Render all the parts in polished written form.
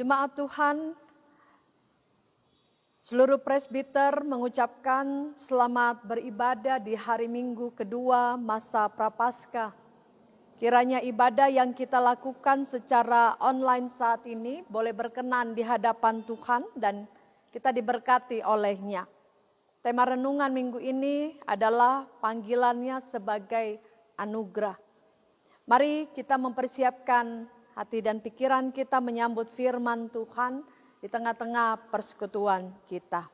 Jemaat Tuhan, seluruh presbiter mengucapkan selamat beribadah di hari Minggu kedua masa Prapaskah. Kiranya ibadah yang kita lakukan secara online saat ini boleh berkenan di hadapan Tuhan dan kita diberkati oleh-Nya. Tema renungan minggu ini adalah panggilannya sebagai anugerah. Mari kita mempersiapkan hati dan pikiran kita menyambut firman Tuhan di tengah-tengah persekutuan kita.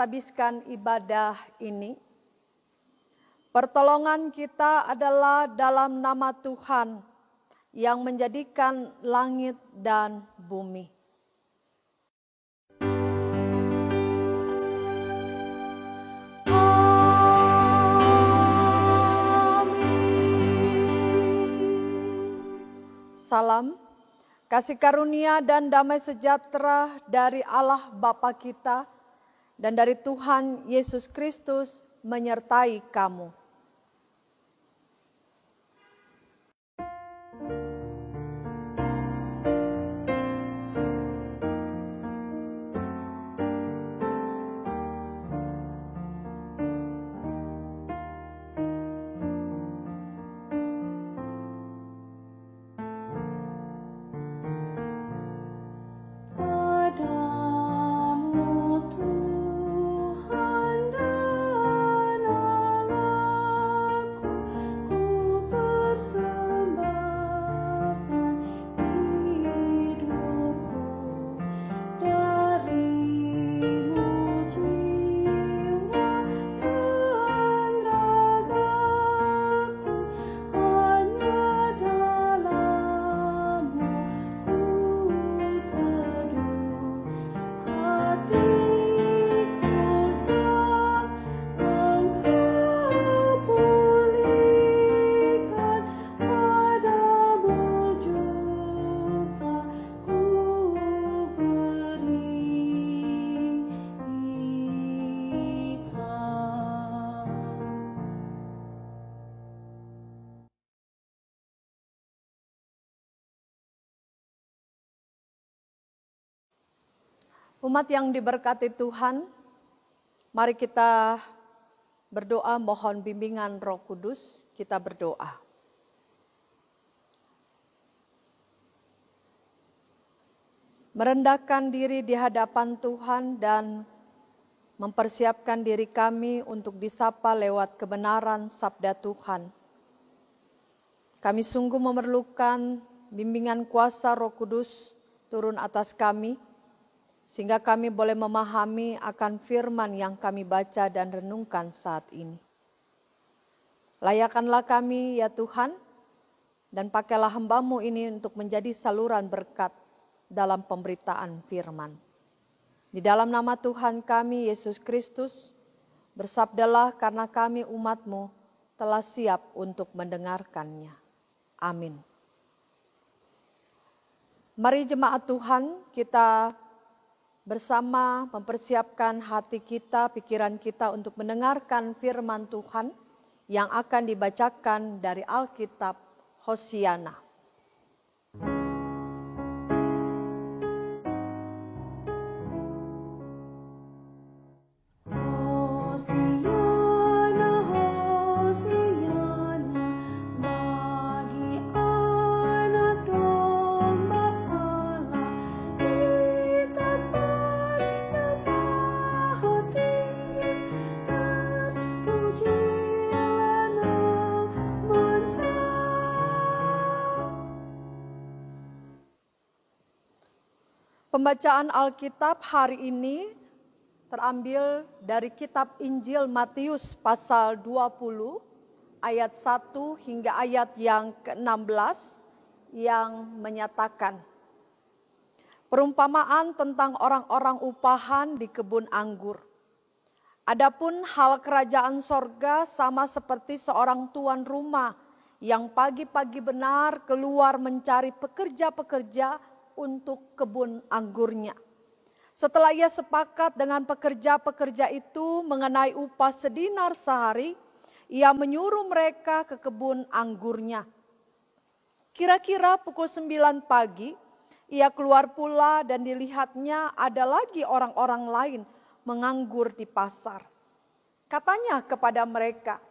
Habiskan ibadah ini. Pertolongan kita adalah dalam nama Tuhan yang menjadikan langit dan bumi. Salam, kasih karunia dan damai sejahtera dari Allah Bapa kita dan dari Tuhan Yesus Kristus menyertai kamu. Umat yang diberkati Tuhan, mari kita berdoa mohon bimbingan Roh Kudus, kita berdoa. Merendahkan diri di hadapan Tuhan dan mempersiapkan diri kami untuk disapa lewat kebenaran sabda Tuhan. Kami sungguh memerlukan bimbingan kuasa Roh Kudus turun atas kami, sehingga kami boleh memahami akan firman yang kami baca dan renungkan saat ini. Layakanlah kami ya Tuhan, dan pakailah hamba-Mu ini untuk menjadi saluran berkat dalam pemberitaan firman. Di dalam nama Tuhan kami, Yesus Kristus, bersabdalah karena kami umat-Mu telah siap untuk mendengarkannya. Amin. Mari jemaat Tuhan, kita bersama mempersiapkan hati kita, pikiran kita untuk mendengarkan firman Tuhan yang akan dibacakan dari Alkitab Hosiana. Pembacaan Alkitab hari ini terambil dari kitab Injil Matius pasal 20 ayat 1 hingga ayat yang ke-16 yang menyatakan perumpamaan tentang orang-orang upahan di kebun anggur. Adapun hal kerajaan sorga sama seperti seorang tuan rumah yang pagi-pagi benar keluar mencari pekerja-pekerja untuk kebun anggurnya. Setelah ia sepakat dengan pekerja-pekerja itu mengenai upah sedinar sehari, ia menyuruh mereka ke kebun anggurnya. Kira-kira pukul 9 pagi, ia keluar pula dan dilihatnya ada lagi orang-orang lain menganggur di pasar. Katanya kepada mereka,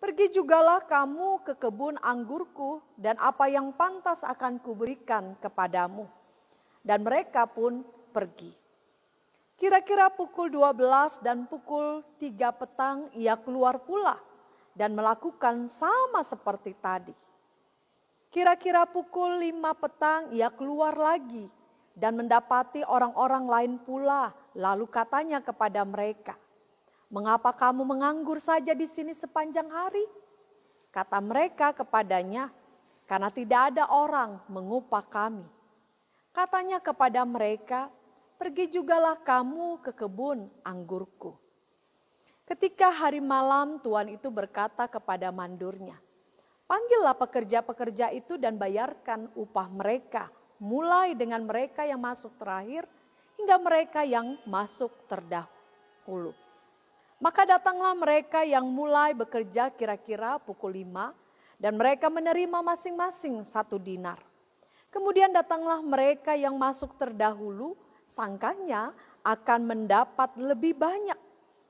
"Pergi jugalah kamu ke kebun anggurku dan apa yang pantas akan kuberikan kepadamu." Dan mereka pun pergi. Kira-kira pukul 12 dan pukul 3 petang ia keluar pula dan melakukan sama seperti tadi. Kira-kira pukul 5 petang ia keluar lagi dan mendapati orang-orang lain pula. Lalu katanya kepada mereka, "Mengapa kamu menganggur saja di sini sepanjang hari?" Kata mereka kepadanya, "Karena tidak ada orang mengupah kami." Katanya kepada mereka, "Pergi jugalah kamu ke kebun anggurku." Ketika hari malam, tuan itu berkata kepada mandurnya, "Panggillah pekerja-pekerja itu dan bayarkan upah mereka, mulai dengan mereka yang masuk terakhir hingga mereka yang masuk terdahulu." Maka datanglah mereka yang mulai bekerja kira-kira pukul 5 dan mereka menerima masing-masing 1 dinar. Kemudian datanglah mereka yang masuk terdahulu, sangkanya akan mendapat lebih banyak.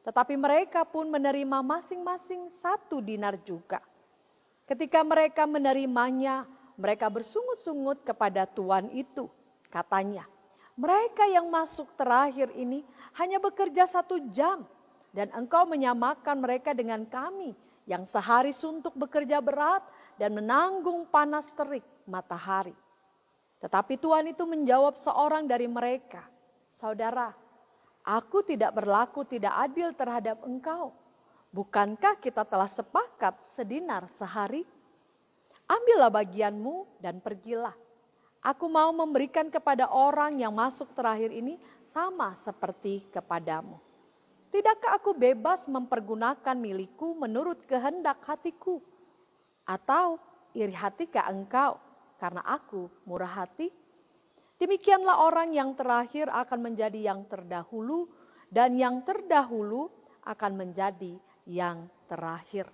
Tetapi mereka pun menerima masing-masing 1 dinar juga. Ketika mereka menerimanya, mereka bersungut-sungut kepada tuan itu. Katanya, "Mereka yang masuk terakhir ini hanya bekerja 1 jam. Dan engkau menyamakan mereka dengan kami yang sehari suntuk bekerja berat dan menanggung panas terik matahari." Tetapi tuan itu menjawab seorang dari mereka, "Saudara, aku tidak berlaku tidak adil terhadap engkau. Bukankah kita telah sepakat sedinar sehari? Ambillah bagianmu dan pergilah. Aku mau memberikan kepada orang yang masuk terakhir ini sama seperti kepadamu. Tidakkah aku bebas mempergunakan milikku menurut kehendak hatiku? Atau iri hatikah engkau karena aku murah hati?" Demikianlah orang yang terakhir akan menjadi yang terdahulu, dan yang terdahulu akan menjadi yang terakhir.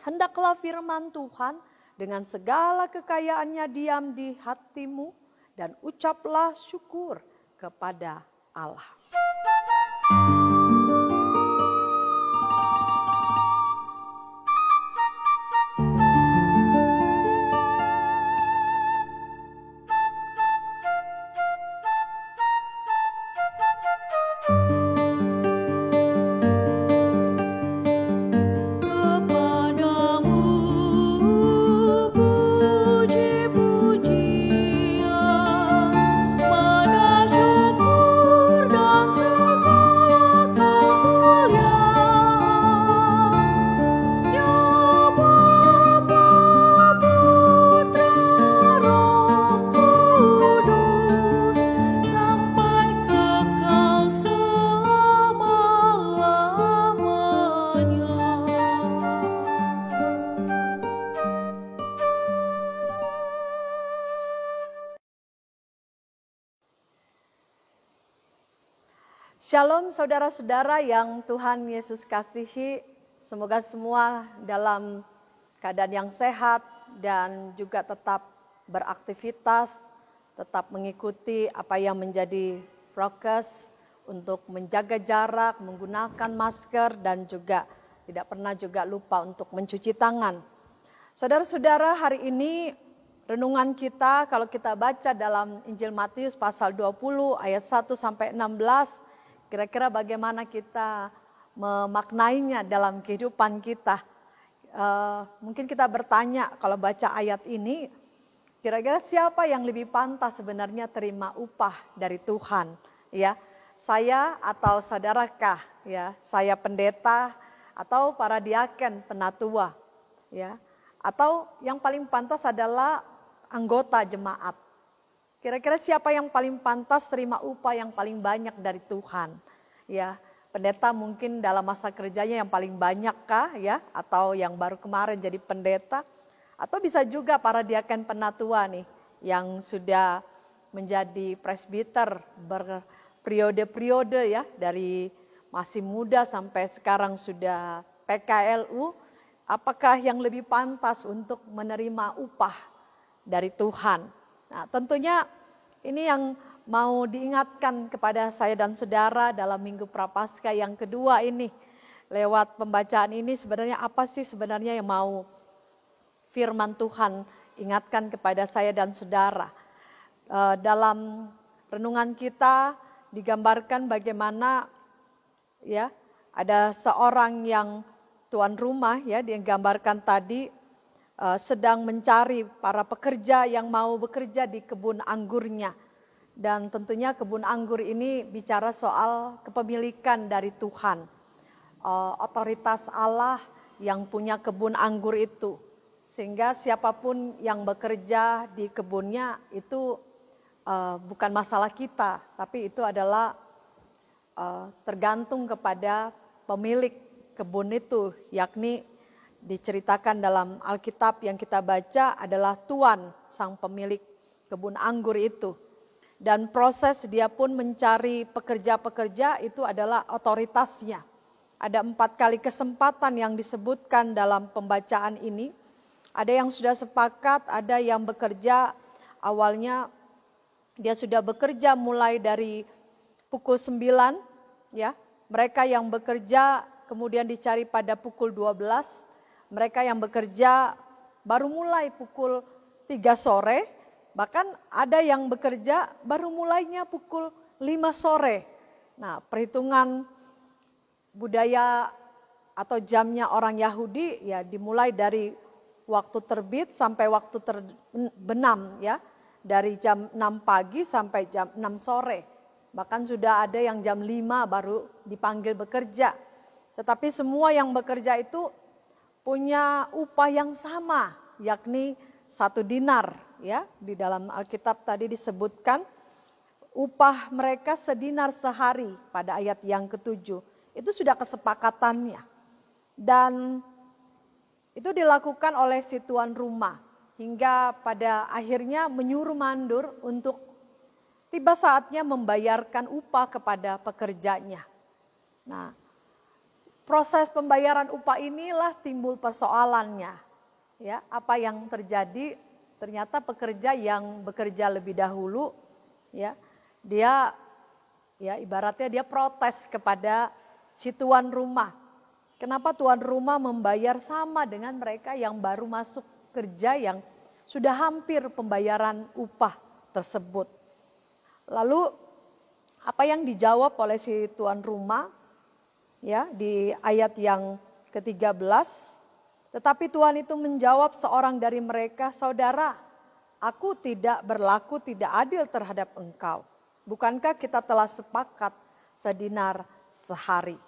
Hendaklah firman Tuhan dengan segala kekayaannya diam di hatimu, dan ucaplah syukur kepada Allah. Shalom saudara-saudara yang Tuhan Yesus kasihi. Semoga semua dalam keadaan yang sehat dan juga tetap beraktivitas, tetap mengikuti apa yang menjadi prokes untuk menjaga jarak, menggunakan masker dan juga tidak pernah juga lupa untuk mencuci tangan. Saudara-saudara, hari ini renungan kita kalau kita baca dalam Injil Matius pasal 20 ayat 1 sampai 16, kira-kira bagaimana kita memaknainya dalam kehidupan kita. Mungkin kita bertanya kalau baca ayat ini, kira-kira siapa yang lebih pantas sebenarnya terima upah dari Tuhan? Ya, saya atau saudarakah? Ya, saya pendeta atau para diaken penatua? Ya, atau yang paling pantas adalah anggota jemaat. Kira-kira siapa yang paling pantas terima upah yang paling banyak dari Tuhan? Ya, pendeta mungkin dalam masa kerjanya yang paling banyak kah ya? Atau yang baru kemarin jadi pendeta? Atau bisa juga para diaken penatua nih yang sudah menjadi presbiter berperiode-periode ya, dari masih muda sampai sekarang sudah PKLU. Apakah yang lebih pantas untuk menerima upah dari Tuhan? Nah, tentunya ini yang mau diingatkan kepada saya dan saudara dalam Minggu Prapaskah yang kedua ini. Lewat pembacaan ini sebenarnya apa sih sebenarnya yang mau firman Tuhan ingatkan kepada saya dan saudara. Dalam renungan kita digambarkan bagaimana ya ada seorang yang tuan rumah ya digambarkan tadi sedang mencari para pekerja yang mau bekerja di kebun anggurnya. Dan tentunya kebun anggur ini bicara soal kepemilikan dari Tuhan. Otoritas Allah yang punya kebun anggur itu. Sehingga siapapun yang bekerja di kebunnya itu bukan masalah kita. Tapi itu adalah tergantung kepada pemilik kebun itu, yakni diceritakan dalam Alkitab yang kita baca adalah Tuan sang pemilik kebun anggur itu. Dan proses dia pun mencari pekerja-pekerja itu adalah otoritasnya. Ada 4 kali kesempatan yang disebutkan dalam pembacaan ini. Ada yang sudah sepakat, ada yang bekerja awalnya dia sudah bekerja mulai dari pukul 9 ya. Mereka yang bekerja kemudian dicari pada pukul 12. Mereka yang bekerja baru mulai pukul 3 sore, bahkan ada yang bekerja baru mulainya pukul 5 sore. Nah, perhitungan budaya atau jamnya orang Yahudi ya dimulai dari waktu terbit sampai waktu terbenam ya. Dari jam 6 pagi sampai jam 6 sore. Bahkan sudah ada yang jam 5 baru dipanggil bekerja. Tetapi semua yang bekerja itu punya upah yang sama, yakni 1 dinar. Ya, di dalam Alkitab tadi disebutkan upah mereka sedinar sehari pada ayat yang ke-7. Itu sudah kesepakatannya. Dan itu dilakukan oleh si tuan rumah. Hingga pada akhirnya menyuruh mandur untuk tiba saatnya membayarkan upah kepada pekerjanya. Nah, proses pembayaran upah inilah timbul persoalannya. Ya, apa yang terjadi? Ternyata pekerja yang bekerja lebih dahulu, ya, dia ibaratnya dia protes kepada si tuan rumah. Kenapa tuan rumah membayar sama dengan mereka yang baru masuk kerja yang sudah hampir pembayaran upah tersebut? Lalu apa yang dijawab oleh si tuan rumah? Ya, di ayat yang ke-13, tetapi Tuhan itu menjawab seorang dari mereka, "Saudara, aku tidak berlaku tidak adil terhadap engkau. Bukankah kita telah sepakat sedinar sehari?"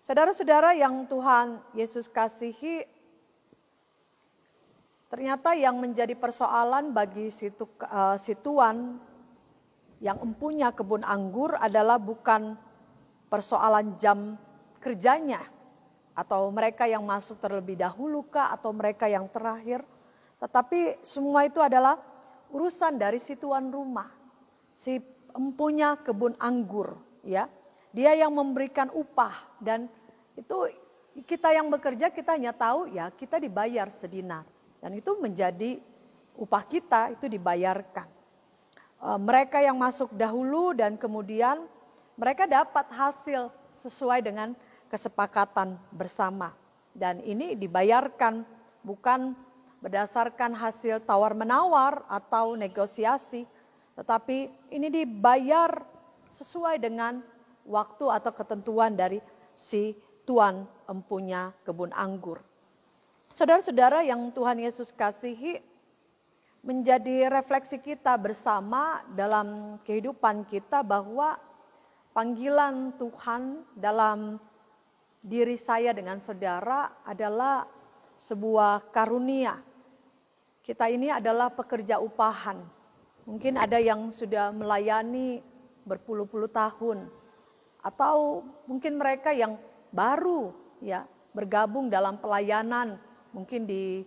Saudara-saudara yang Tuhan Yesus kasihi, ternyata yang menjadi persoalan bagi si tuan yang empunya kebun anggur adalah bukan persoalan jam kerjanya atau mereka yang masuk terlebih dahulu kah atau mereka yang terakhir, tetapi semua itu adalah urusan dari si tuan rumah, si empunya kebun anggur ya. Dia yang memberikan upah, dan itu kita yang bekerja kita hanya tahu ya kita dibayar sedinar. Dan itu menjadi upah kita, itu dibayarkan. Mereka yang masuk dahulu dan kemudian mereka dapat hasil sesuai dengan kesepakatan bersama. Dan ini dibayarkan bukan berdasarkan hasil tawar-menawar atau negosiasi, tetapi ini dibayar sesuai dengan waktu atau ketentuan dari si tuan empunya kebun anggur. Saudara-saudara yang Tuhan Yesus kasihi, menjadi refleksi kita bersama dalam kehidupan kita bahwa panggilan Tuhan dalam diri saya dengan saudara adalah sebuah karunia. Kita ini adalah pekerja upahan. Mungkin ada yang sudah melayani berpuluh-puluh tahun, atau mungkin mereka yang baru ya bergabung dalam pelayanan, mungkin di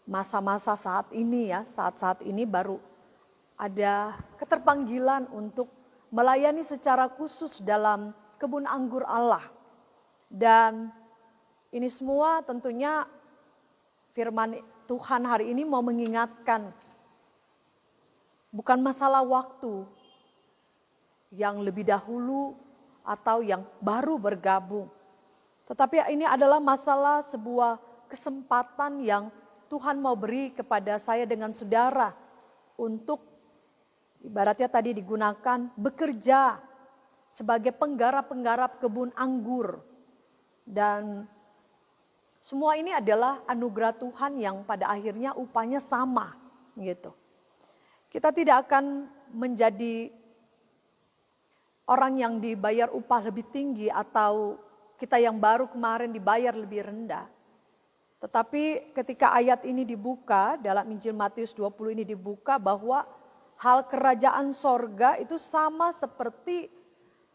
masa-masa saat ini ya, saat-saat ini baru ada keterpanggilan untuk melayani secara khusus dalam kebun anggur Allah. Dan ini semua tentunya firman Tuhan hari ini mau mengingatkan, bukan masalah waktu yang lebih dahulu atau yang baru bergabung, tetapi ini adalah masalah sebuah kesempatan yang Tuhan mau beri kepada saya dengan saudara untuk ibaratnya tadi digunakan bekerja sebagai penggarap-penggarap kebun anggur. Dan semua ini adalah anugerah Tuhan yang pada akhirnya upahnya sama gitu. Kita tidak akan menjadi orang yang dibayar upah lebih tinggi atau kita yang baru kemarin dibayar lebih rendah. Tetapi ketika ayat ini dibuka, dalam Injil Matius 20 ini dibuka bahwa hal kerajaan sorga itu sama seperti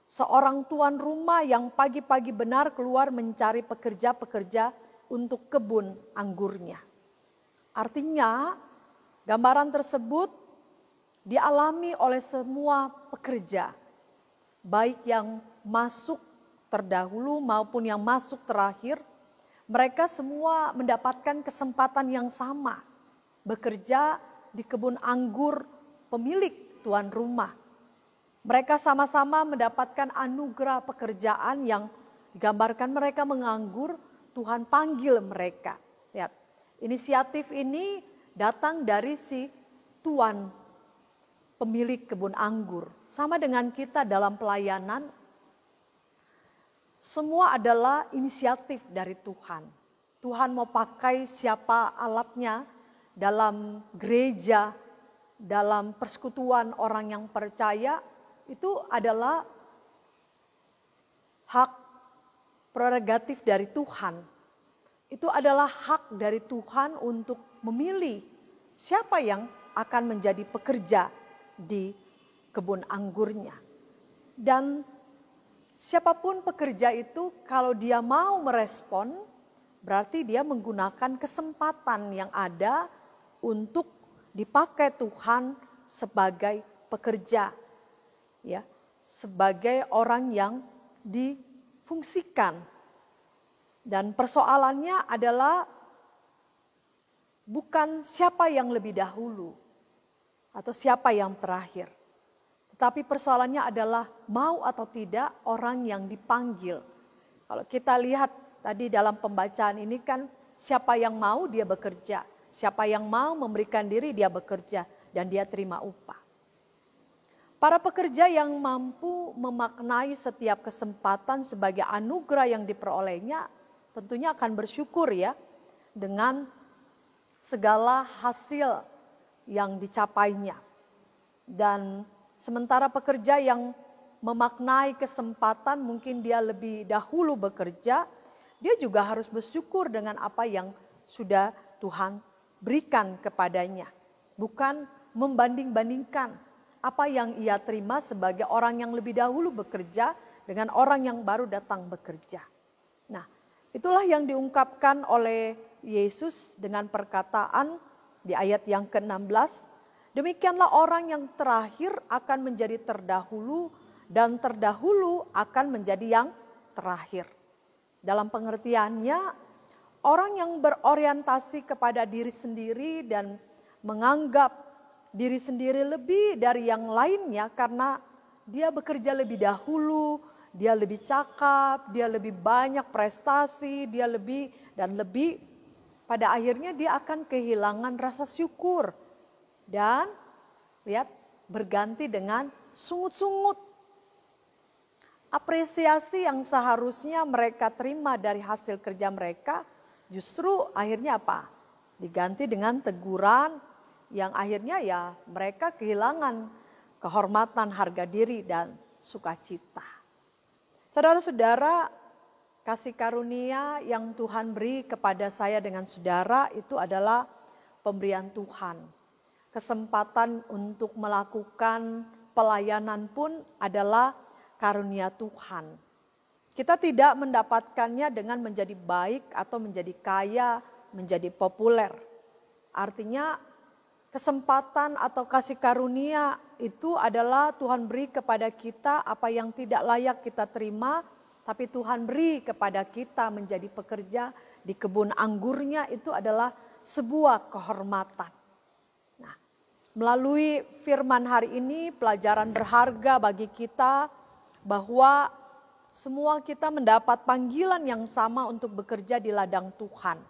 seorang tuan rumah yang pagi-pagi benar keluar mencari pekerja-pekerja untuk kebun anggurnya. Artinya gambaran tersebut dialami oleh semua pekerja, baik yang masuk terdahulu maupun yang masuk terakhir. Mereka semua mendapatkan kesempatan yang sama, bekerja di kebun anggur pemilik tuan rumah. Mereka sama-sama mendapatkan anugerah pekerjaan yang digambarkan mereka menganggur, Tuhan panggil mereka. Lihat, inisiatif ini datang dari si tuan pemilik kebun anggur. Sama dengan kita dalam pelayanan, semua adalah inisiatif dari Tuhan. Tuhan mau pakai siapa alatnya dalam gereja, dalam persekutuan orang yang percaya, itu adalah hak prerogatif dari Tuhan. Itu adalah hak dari Tuhan untuk memilih siapa yang akan menjadi pekerja di kebun anggurnya. Dan siapapun pekerja itu, kalau dia mau merespon, berarti dia menggunakan kesempatan yang ada untuk dipakai Tuhan sebagai pekerja, ya, sebagai orang yang difungsikan. Dan persoalannya adalah bukan siapa yang lebih dahulu atau siapa yang terakhir. Tetapi persoalannya adalah mau atau tidak orang yang dipanggil. Kalau kita lihat tadi dalam pembacaan ini kan siapa yang mau dia bekerja. Siapa yang mau memberikan diri dia bekerja dan dia terima upah. Para pekerja yang mampu memaknai setiap kesempatan sebagai anugerah yang diperolehnya tentunya akan bersyukur ya dengan segala hasil yang dicapainya. Dan sementara pekerja yang memaknai kesempatan, mungkin dia lebih dahulu bekerja, dia juga harus bersyukur dengan apa yang sudah Tuhan berikan kepadanya. Bukan membanding-bandingkan apa yang ia terima sebagai orang yang lebih dahulu bekerja dengan orang yang baru datang bekerja. Nah, itulah yang diungkapkan oleh Yesus dengan perkataan di ayat yang ke-16. Demikianlah orang yang terakhir akan menjadi terdahulu dan terdahulu akan menjadi yang terakhir. Dalam pengertiannya, orang yang berorientasi kepada diri sendiri dan menganggap diri sendiri lebih dari yang lainnya karena dia bekerja lebih dahulu, dia lebih cakap, dia lebih banyak prestasi, dia lebih dan lebih. Pada akhirnya dia akan kehilangan rasa syukur dan lihat berganti dengan sungut-sungut. Apresiasi yang seharusnya mereka terima dari hasil kerja mereka justru akhirnya apa? Diganti dengan teguran yang akhirnya ya mereka kehilangan kehormatan, harga diri dan sukacita. Saudara-saudara, kasih karunia yang Tuhan beri kepada saya dengan saudara itu adalah pemberian Tuhan. Kesempatan untuk melakukan pelayanan pun adalah karunia Tuhan. Kita tidak mendapatkannya dengan menjadi baik atau menjadi kaya, menjadi populer. Artinya kesempatan atau kasih karunia itu adalah Tuhan beri kepada kita apa yang tidak layak kita terima, tapi Tuhan beri kepada kita menjadi pekerja di kebun anggurnya itu adalah sebuah kehormatan. Nah, melalui firman hari ini pelajaran berharga bagi kita bahwa semua kita mendapat panggilan yang sama untuk bekerja di ladang Tuhan.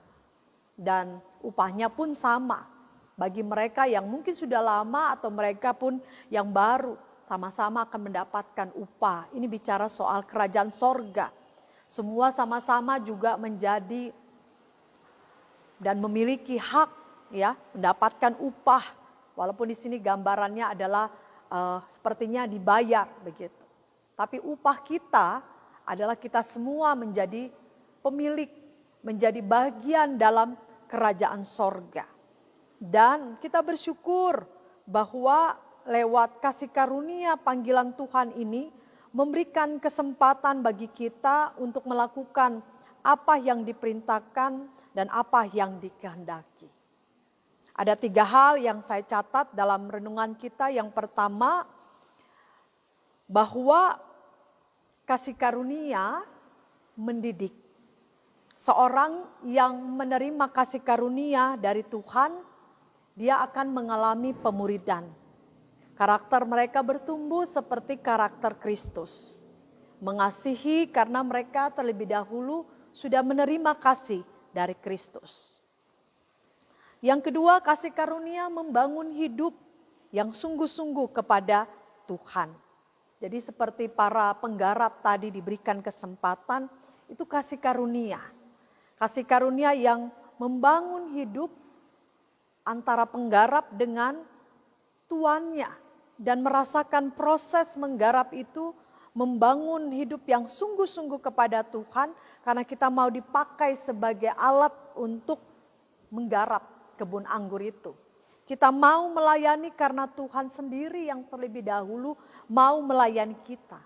Dan upahnya pun sama. Bagi mereka yang mungkin sudah lama atau mereka pun yang baru, sama-sama akan mendapatkan upah. Ini bicara soal kerajaan sorga. Semua sama-sama juga menjadi dan memiliki hak ya mendapatkan upah. Walaupun di sini gambarannya adalah sepertinya dibayar begitu. Tapi upah kita adalah kita semua menjadi pemilik, menjadi bagian dalam kerajaan sorga. Dan kita bersyukur bahwa lewat kasih karunia panggilan Tuhan ini memberikan kesempatan bagi kita untuk melakukan apa yang diperintahkan dan apa yang dikehendaki. Ada 3 hal yang saya catat dalam renungan kita. Yang pertama, bahwa kasih karunia mendidik. Seorang yang menerima kasih karunia dari Tuhan, dia akan mengalami pemuridan. Karakter mereka bertumbuh seperti karakter Kristus. Mengasihi karena mereka terlebih dahulu sudah menerima kasih dari Kristus. Yang kedua, kasih karunia membangun hidup yang sungguh-sungguh kepada Tuhan. Jadi seperti para penggarap tadi diberikan kesempatan, itu kasih karunia. Kasih karunia yang membangun hidup antara penggarap dengan tuannya. Dan merasakan proses menggarap itu membangun hidup yang sungguh-sungguh kepada Tuhan. Karena kita mau dipakai sebagai alat untuk menggarap kebun anggur itu. Kita mau melayani karena Tuhan sendiri yang terlebih dahulu mau melayani kita.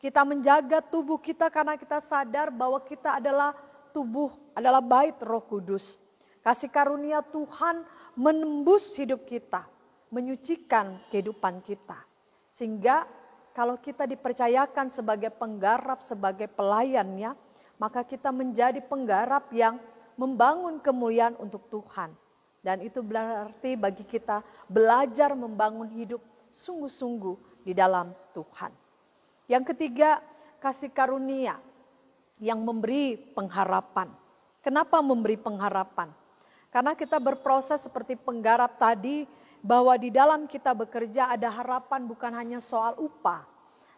Kita menjaga tubuh kita karena kita sadar bahwa kita adalah tubuh, adalah bait Roh Kudus. Kasih karunia Tuhan menembus hidup kita, menyucikan kehidupan kita. Sehingga kalau kita dipercayakan sebagai penggarap, sebagai pelayannya, maka kita menjadi penggarap yang membangun kemuliaan untuk Tuhan. Dan itu berarti bagi kita belajar membangun hidup sungguh-sungguh di dalam Tuhan. Yang ketiga, kasih karunia yang memberi pengharapan. Kenapa memberi pengharapan? Karena kita berproses seperti penggarap tadi, bahwa di dalam kita bekerja ada harapan bukan hanya soal upah.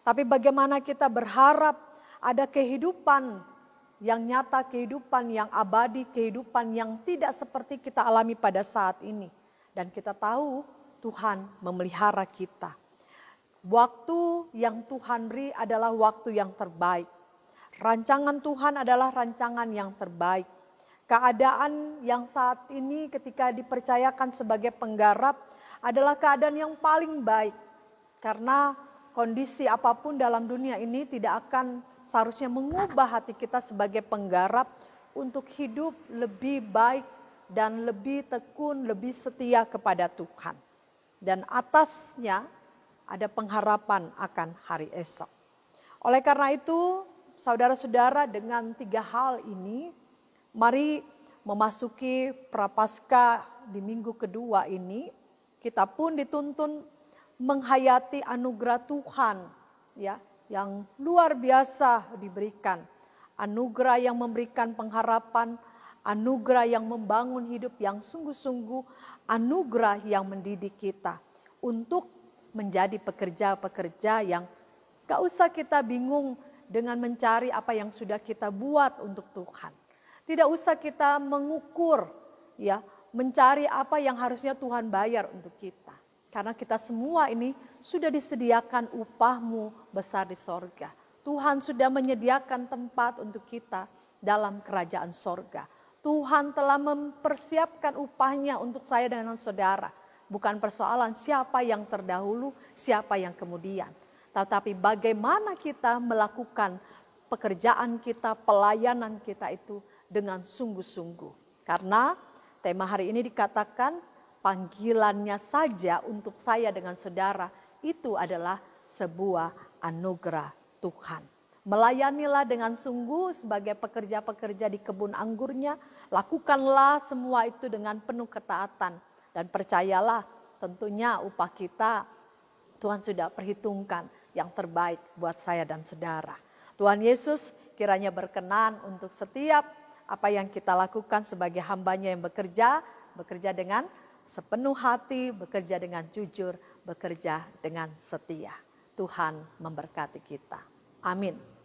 Tapi bagaimana kita berharap ada kehidupan yang nyata, kehidupan yang abadi, kehidupan yang tidak seperti kita alami pada saat ini. Dan kita tahu Tuhan memelihara kita. Waktu yang Tuhan beri adalah waktu yang terbaik. Rancangan Tuhan adalah rancangan yang terbaik. Keadaan yang saat ini ketika dipercayakan sebagai penggarap adalah keadaan yang paling baik. Karena kondisi apapun dalam dunia ini tidak akan seharusnya mengubah hati kita sebagai penggarap untuk hidup lebih baik dan lebih tekun, lebih setia kepada Tuhan. Dan atasnya ada pengharapan akan hari esok. Oleh karena itu, saudara-saudara, dengan 3 hal ini, mari memasuki Prapaskah di minggu kedua ini, kita pun dituntun menghayati anugerah Tuhan ya, yang luar biasa diberikan. Anugerah yang memberikan pengharapan, anugerah yang membangun hidup yang sungguh-sungguh, anugerah yang mendidik kita untuk menjadi pekerja-pekerja yang gak usah kita bingung dengan mencari apa yang sudah kita buat untuk Tuhan. Tidak usah kita mengukur, ya, mencari apa yang harusnya Tuhan bayar untuk kita. Karena kita semua ini sudah disediakan upahmu besar di sorga. Tuhan sudah menyediakan tempat untuk kita dalam kerajaan sorga. Tuhan telah mempersiapkan upahnya untuk saya dan saudara. Bukan persoalan siapa yang terdahulu, siapa yang kemudian. Tetapi bagaimana kita melakukan pekerjaan kita, pelayanan kita itu dengan sungguh-sungguh. Karena tema hari ini dikatakan panggilannya saja untuk saya dengan saudara itu adalah sebuah anugerah Tuhan. Melayanilah dengan sungguh sebagai pekerja-pekerja di kebun anggurnya. Lakukanlah semua itu dengan penuh ketaatan. Dan percayalah tentunya upah kita Tuhan sudah perhitungkan yang terbaik buat saya dan saudara. Tuhan Yesus kiranya berkenan untuk setiap apa yang kita lakukan sebagai hamba-Nya yang bekerja dengan sepenuh hati, bekerja dengan jujur, bekerja dengan setia. Tuhan memberkati kita. Amin.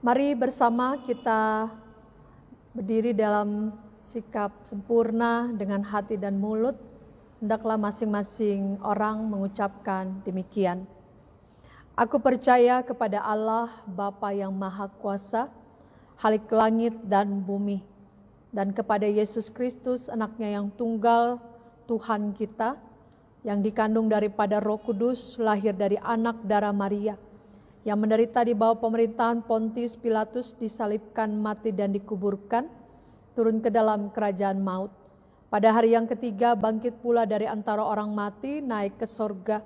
Mari bersama kita berdiri dalam sikap sempurna dengan hati dan mulut. Hendaklah masing-masing orang mengucapkan demikian. Aku percaya kepada Allah Bapa yang Maha Kuasa, Khalik langit dan bumi, dan kepada Yesus Kristus anaknya yang tunggal, Tuhan kita, yang dikandung daripada Roh Kudus, lahir dari anak darah Maria, yang menderita di bawah pemerintahan Pontius Pilatus, disalibkan, mati dan dikuburkan, turun ke dalam kerajaan maut. Pada hari yang ketiga bangkit pula dari antara orang mati, naik ke sorga,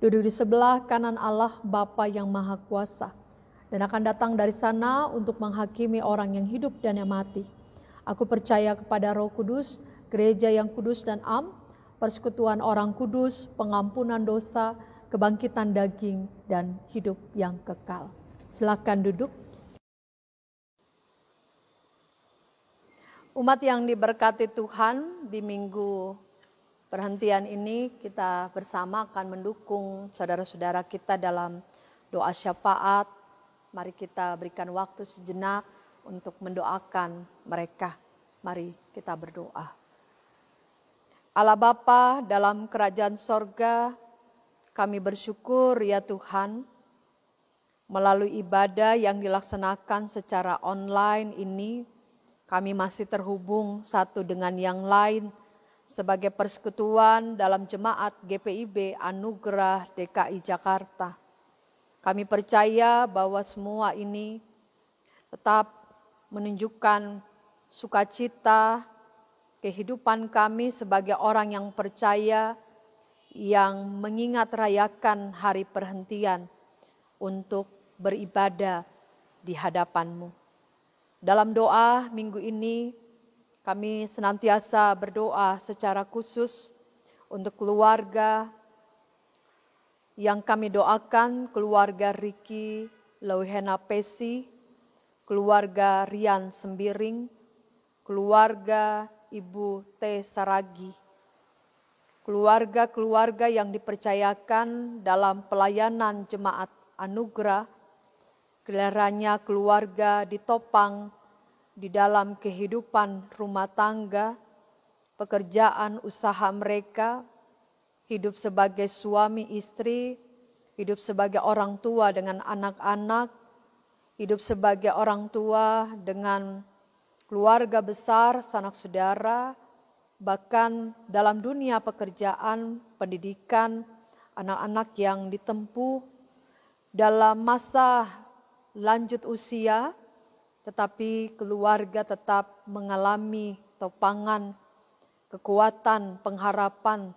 duduk di sebelah kanan Allah Bapa yang Maha Kuasa, dan akan datang dari sana untuk menghakimi orang yang hidup dan yang mati. Aku percaya kepada Roh Kudus, gereja yang kudus dan am, persekutuan orang kudus, pengampunan dosa, kebangkitan daging, dan hidup yang kekal. Silakan duduk. Umat yang diberkati Tuhan, di minggu perhentian ini kita bersama akan mendukung saudara-saudara kita dalam doa syafaat. Mari kita berikan waktu sejenak untuk mendoakan mereka. Mari kita berdoa. Allah Bapa dalam kerajaan sorga, kami bersyukur ya Tuhan, melalui ibadah yang dilaksanakan secara online ini, kami masih terhubung satu dengan yang lain sebagai persekutuan dalam jemaat GPIB Anugerah DKI Jakarta. Kami percaya bahwa semua ini tetap menunjukkan sukacita kehidupan kami sebagai orang yang percaya, yang mengingat rayakan hari perhentian untuk beribadah di hadapan-Mu. Dalam doa minggu ini, kami senantiasa berdoa secara khusus untuk keluarga yang kami doakan, keluarga Riki Lauhena Pesi, keluarga Rian Sembiring, keluarga Ibu T. Saragi, keluarga-keluarga yang dipercayakan dalam pelayanan Jemaat Anugerah, kiranya keluarga ditopang di dalam kehidupan rumah tangga, pekerjaan usaha mereka, hidup sebagai suami istri, hidup sebagai orang tua dengan anak-anak, hidup sebagai orang tua dengan keluarga besar, sanak saudara, bahkan dalam dunia pekerjaan, pendidikan, anak-anak yang ditempuh dalam masa lanjut usia, tetapi keluarga tetap mengalami topangan, kekuatan, pengharapan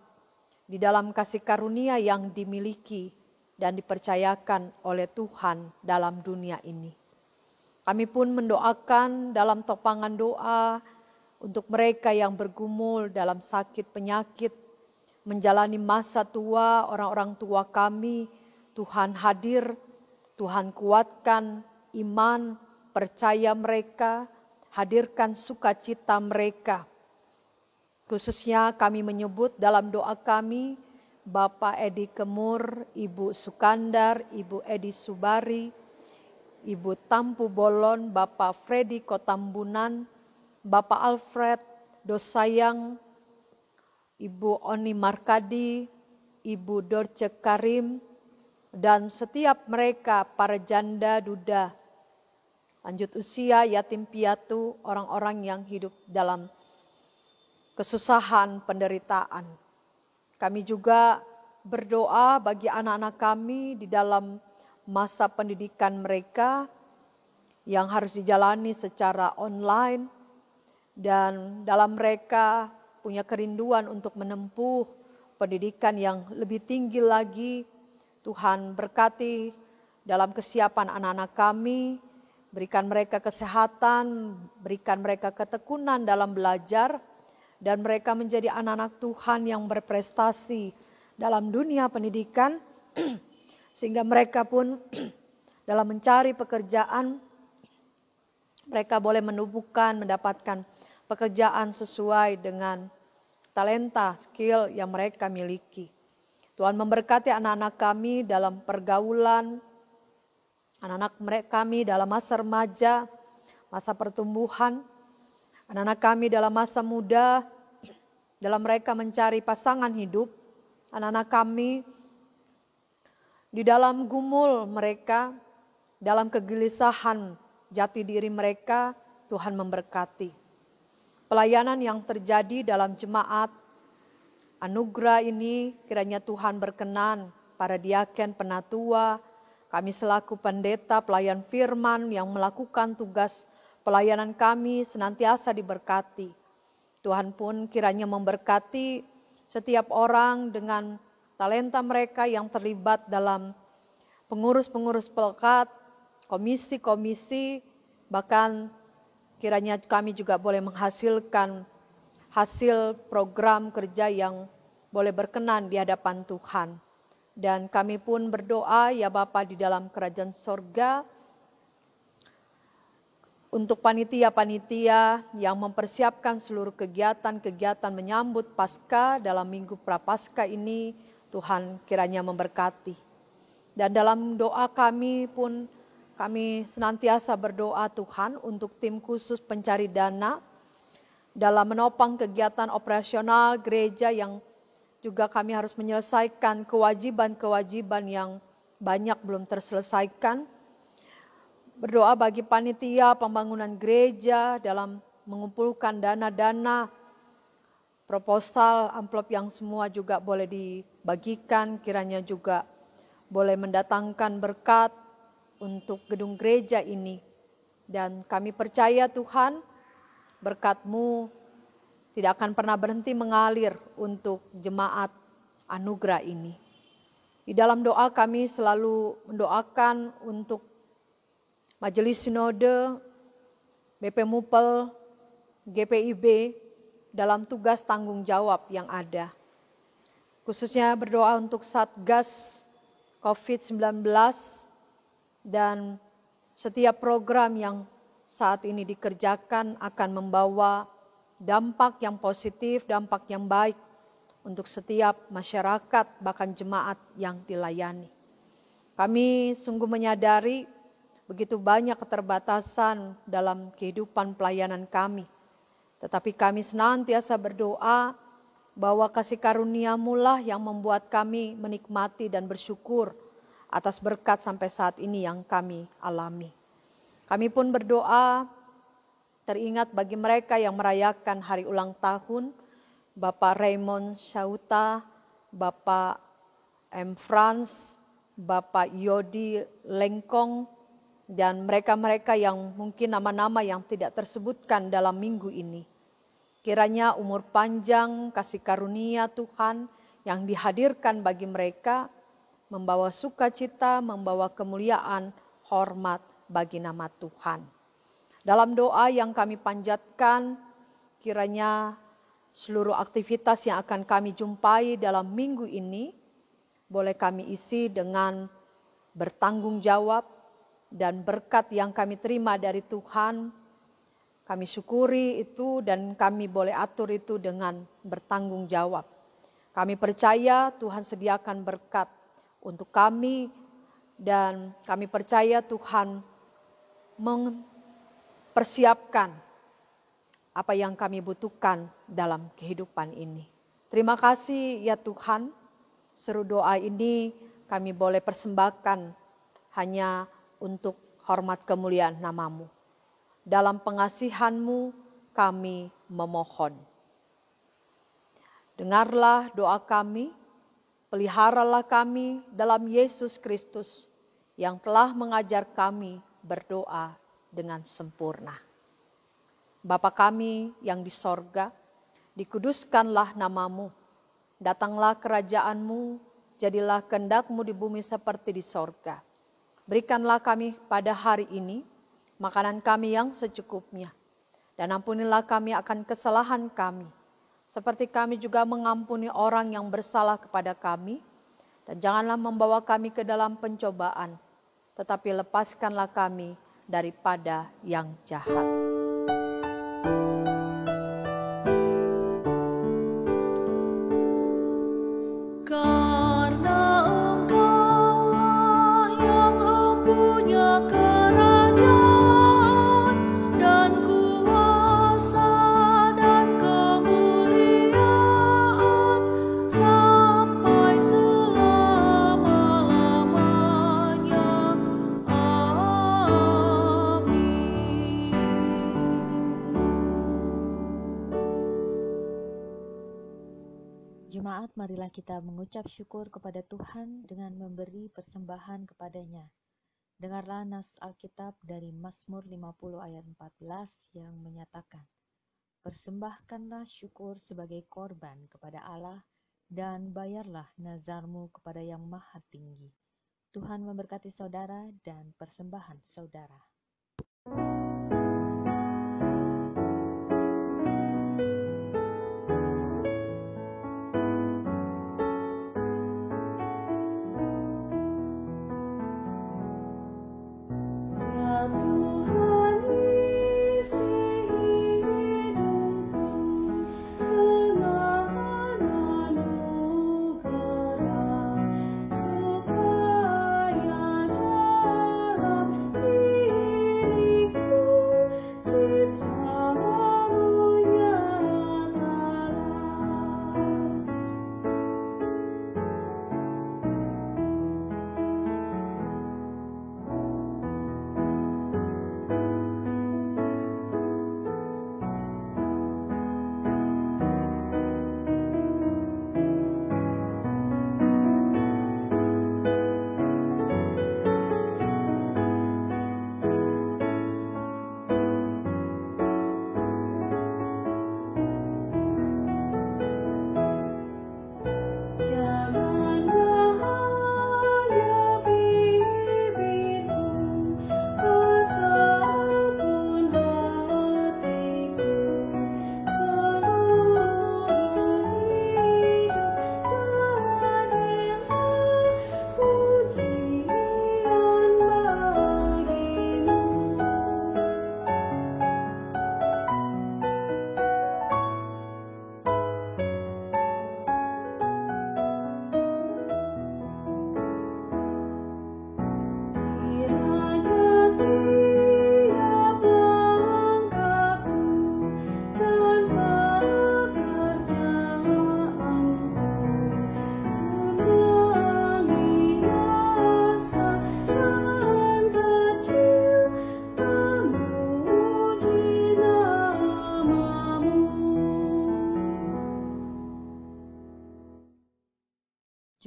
di dalam kasih karunia yang dimiliki dan dipercayakan oleh Tuhan dalam dunia ini. Kami pun mendoakan dalam topangan doa untuk mereka yang bergumul dalam sakit penyakit, menjalani masa tua, orang-orang tua kami, Tuhan hadir, Tuhan kuatkan iman, percaya mereka, hadirkan sukacita mereka. Khususnya kami menyebut dalam doa kami, Bapak Edi Kemur, Ibu Sukandar, Ibu Edi Subari, Ibu Tampu Bolon, Bapak Freddy Kotambunan, Bapak Alfred Dosayang, Ibu Oni Markadi, Ibu Dorce Karim, dan setiap mereka para janda duda, lanjut usia, yatim piatu, orang-orang yang hidup dalam kesusahan, penderitaan. Kami juga berdoa bagi anak-anak kami di dalam masa pendidikan mereka yang harus dijalani secara online, dan dalam mereka punya kerinduan untuk menempuh pendidikan yang lebih tinggi lagi. Tuhan berkati dalam kesiapan anak-anak kami, berikan mereka kesehatan, berikan mereka ketekunan dalam belajar, dan mereka menjadi anak-anak Tuhan yang berprestasi dalam dunia pendidikan, sehingga mereka pun dalam mencari pekerjaan, mereka boleh menumbuhkan, mendapatkan pekerjaan sesuai dengan talenta, skill yang mereka miliki. Tuhan memberkati anak-anak kami dalam pergaulan, anak-anak kami dalam masa remaja, masa pertumbuhan, anak-anak kami dalam masa muda, dalam mereka mencari pasangan hidup, anak-anak kami di dalam gumul mereka, dalam kegelisahan jati diri mereka, Tuhan memberkati. Pelayanan yang terjadi dalam jemaat anugerah ini, kiranya Tuhan berkenan para diaken, penatua, kami selaku pendeta, pelayan firman yang melakukan tugas pelayanan kami senantiasa diberkati. Tuhan pun kiranya memberkati setiap orang dengan talenta mereka yang terlibat dalam pengurus-pengurus pelekat, komisi-komisi, bahkan kiranya kami juga boleh menghasilkan hasil program kerja yang boleh berkenan di hadapan Tuhan. Dan kami pun berdoa, ya Bapa di dalam kerajaan sorga, untuk panitia-panitia yang mempersiapkan seluruh kegiatan-kegiatan menyambut Paskah dalam minggu Prapaskah ini, Tuhan kiranya memberkati. Dan dalam doa kami pun, kami senantiasa berdoa Tuhan untuk tim khusus pencari dana dalam menopang kegiatan operasional gereja yang juga kami harus menyelesaikan kewajiban-kewajiban yang banyak belum terselesaikan. Berdoa bagi panitia pembangunan gereja dalam mengumpulkan dana-dana, proposal, amplop yang semua juga boleh dibagikan, kiranya juga boleh mendatangkan berkat untuk gedung gereja ini. Dan kami percaya Tuhan, berkat-Mu tidak akan pernah berhenti mengalir untuk jemaat anugerah ini. Di dalam doa kami selalu mendoakan untuk Majelis Sinode, BP Mupel, GPIB dalam tugas tanggung jawab yang ada. Khususnya berdoa untuk Satgas COVID-19 dan setiap program yang saat ini dikerjakan akan membawa dampak yang positif, dampak yang baik untuk setiap masyarakat, bahkan jemaat yang dilayani. Kami sungguh menyadari begitu banyak keterbatasan dalam kehidupan pelayanan kami. Tetapi kami senantiasa berdoa bahwa kasih karunia-Mu lah yang membuat kami menikmati dan bersyukur atas berkat sampai saat ini yang kami alami. Kami pun berdoa teringat bagi mereka yang merayakan hari ulang tahun, Bapak Raymond Syauta, Bapak M. Franz, Bapak Yodi Lengkong, dan mereka-mereka yang mungkin nama-nama yang tidak tersebutkan dalam minggu ini. Kiranya umur panjang, kasih karunia Tuhan yang dihadirkan bagi mereka, membawa sukacita, membawa kemuliaan, hormat bagi nama Tuhan. Dalam doa yang kami panjatkan, kiranya seluruh aktivitas yang akan kami jumpai dalam minggu ini, boleh kami isi dengan bertanggung jawab dan berkat yang kami terima dari Tuhan. Kami syukuri itu dan kami boleh atur itu dengan bertanggung jawab. Kami percaya Tuhan sediakan berkat untuk kami dan kami percaya Tuhan mempersiapkan apa yang kami butuhkan dalam kehidupan ini. Terima kasih ya Tuhan, seru doa ini kami boleh persembahkan hanya untuk hormat kemuliaan nama-Mu. Dalam pengasihan-Mu kami memohon. Dengarlah doa kami, peliharalah kami dalam Yesus Kristus yang telah mengajar kami berdoa dengan sempurna. Bapa kami yang di sorga, dikuduskanlah nama-Mu. Datanglah kerajaan-Mu, jadilah kehendak-Mu di bumi seperti di sorga. Berikanlah kami pada hari ini makanan kami yang secukupnya. Dan ampunilah kami akan kesalahan kami, seperti kami juga mengampuni orang yang bersalah kepada kami. Dan janganlah membawa kami ke dalam pencobaan, tetapi lepaskanlah kami daripada yang jahat. Jemaat, marilah kita mengucap syukur kepada Tuhan dengan memberi persembahan kepadanya. Dengarlah nas Alkitab dari Mazmur 50 ayat 14 yang menyatakan, persembahkanlah syukur sebagai korban kepada Allah dan bayarlah nazarmu kepada Yang Maha Tinggi. Tuhan memberkati saudara dan persembahan saudara. Supaya dalam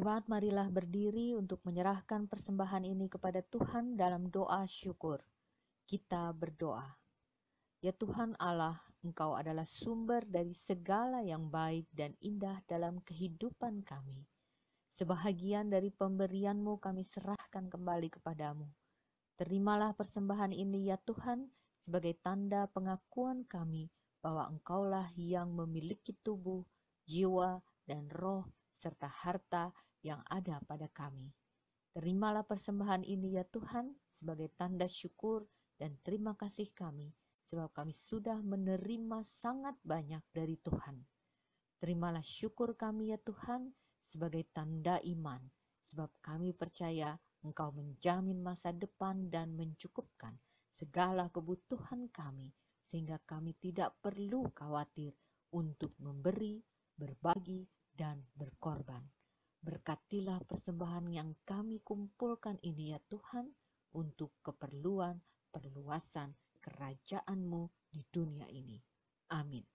Jemaat marilah berdiri untuk menyerahkan persembahan ini kepada Tuhan dalam doa syukur. Kita berdoa. Ya Tuhan Allah, Engkau adalah sumber dari segala yang baik dan indah dalam kehidupan kami. Sebahagian dari pemberian-Mu kami serahkan kembali kepadamu. Terimalah persembahan ini ya Tuhan sebagai tanda pengakuan kami bahwa Engkaulah yang memiliki tubuh, jiwa, dan roh serta harta yang ada pada kami. Terimalah persembahan ini ya Tuhan sebagai tanda syukur dan terima kasih kami sebab kami sudah menerima sangat banyak dari Tuhan. Terimalah syukur kami ya Tuhan sebagai tanda iman, sebab kami percaya Engkau menjamin masa depan dan mencukupkan segala kebutuhan kami, sehingga kami tidak perlu khawatir untuk memberi, berbagi, dan berkorban. Berkatilah persembahan yang kami kumpulkan ini ya Tuhan, untuk keperluan perluasan kerajaan-Mu di dunia ini. Amin.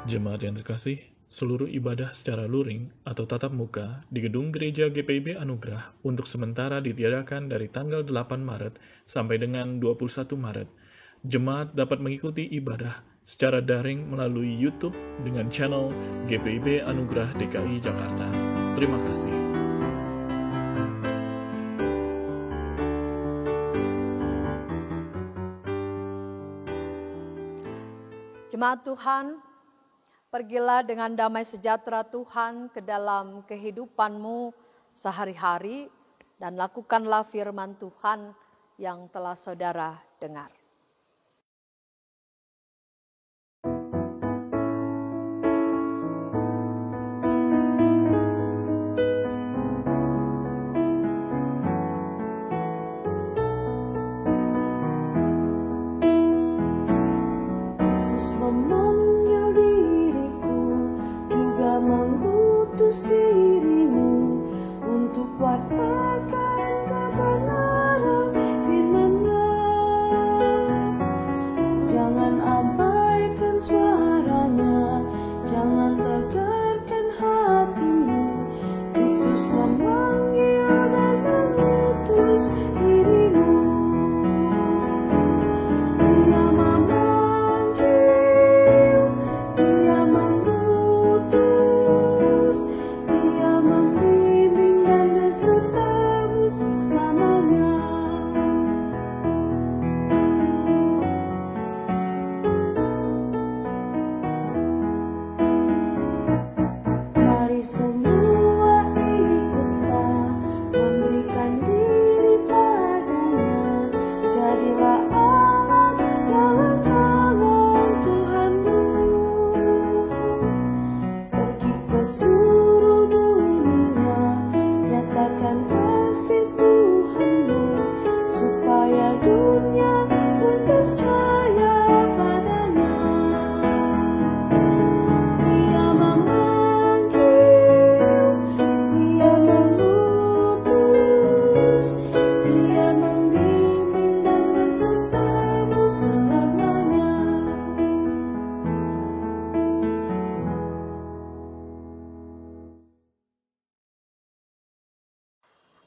Jemaat yang terkasih, seluruh ibadah secara luring atau tatap muka di gedung gereja GPIB Anugerah untuk sementara ditiadakan dari tanggal 8 Maret sampai dengan 21 Maret. Jemaat dapat mengikuti ibadah secara daring melalui YouTube dengan channel GPIB Anugerah DKI Jakarta. Terima kasih. Jemaat Tuhan, pergilah dengan damai sejahtera Tuhan ke dalam kehidupanmu sehari-hari dan lakukanlah firman Tuhan yang telah saudara dengar. Dirimu untuk wartakan kebenaran firman-Nya.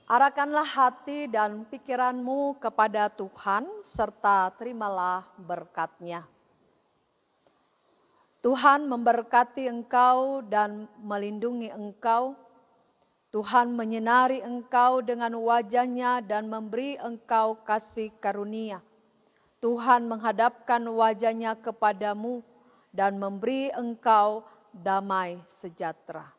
Arahkanlah hati dan pikiranmu kepada Tuhan, serta terimalah berkat-Nya. Tuhan memberkati engkau dan melindungi engkau. Tuhan menyinari engkau dengan wajah-Nya dan memberi engkau kasih karunia. Tuhan menghadapkan wajah-Nya kepadamu dan memberi engkau damai sejahtera.